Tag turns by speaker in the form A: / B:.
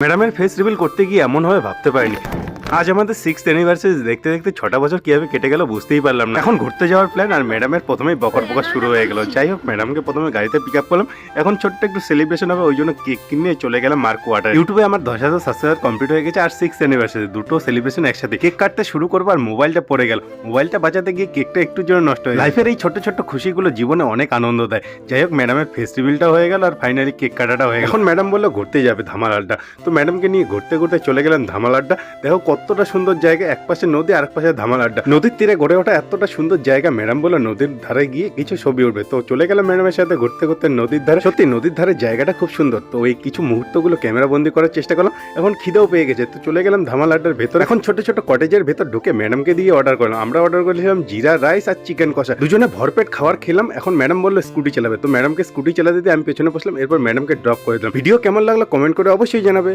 A: ম্যাডামের face reveal করতে গিয়ে এমনভাবে ভাবতে পারিনি। আজ আমাদের 6th অ্যানিভার্সারি দেখতে দেখতে 6টা বছর কিভাবে কেটে গেল বুঝতেই পারলাম না। এখন ঘুরতে যাওয়ার প্ল্যান, আর ম্যাডামের প্রথমেই বকর শুরু হয়ে গেল। যাই হোক, ম্যাডামকে প্রথমে গাড়িতে পিক আপ করলাম। এখন ছোট্ট একটু সেলিব্রেশন হবে, ওই জন্য কেক কিনে চলে গেলাম মার্ক ওয়াটার। ইউটিউবে আমার 10,000 সাবস্ক্রাইবার কমপ্লিট হয়ে গেছে, আর 6th অ্যানিভার্সারি দুটো সেলিব্রেশন একসাথে। কেক কাটতে শুরু করবো আর মোবাইলটা পড়ে গেল। মোবাইলটা বাঁচাতে গিয়ে কেকটা একটু জন্য নষ্ট হয়ে। লাইফের এই ছোট্ট ছোট্ট খুশিগুলো জীবনে অনেক আনন্দ দেয়। যাই হোক, ম্যাডামের ফেস রিভিলটা হয়ে গেল আর ফাইনালি কেক কাটাটা হয়ে গেল। এখন ম্যাডাম বললো ঘুরতে যাবে ধামাল আড্ডা, তো ম্যাডামকে নিয়ে ঘুরতে ঘুরতে চলে গেলাম ধামাল আড্ডা। দেখো কতটা সুন্দর জায়গা, এক পাশে নদী আর এক পাশে ধামাল আড্ডা। নদীর তীরে গড়ে ওঠা এতটা সুন্দর জায়গা, ম্যাডাম বললো নদীর ধারে গিয়ে কিছু ছবি উঠবে। তো চলে গেলাম ম্যাডামের সাথে ঘুরতে ঘুরতে নদীর ধারে। সত্যি নদীর ধারে জায়গাটা খুব সুন্দর, তো এই কিছু মুহূর্তগুলো ক্যামেরা বন্দি করার চেষ্টা করলাম। এখন খিদেও পেয়ে গেছে, তো চলে গেলাম ধামাল আড্ডার ভেতর। এখন ছোট ছোট কটেজের ভেতর ঢুকে ম্যাডামকে দিয়ে অর্ডার করলাম। আমরা অর্ডার করেছিলাম জিরা রাইস আর চিকেন কষা। দুজনে ভরপেট খাবার খেলাম। এখন ম্যাডাম বললো স্কুটি চালাবে, তো ম্যাডামকে স্কুটি চালাতে দিয়ে আমি পেছনে বসলাম। এরপর ম্যাডামকে ড্রপ করে দিলাম। ভিডিও কেমন লাগলো কমেন্ট করে অবশ্যই জানাবে।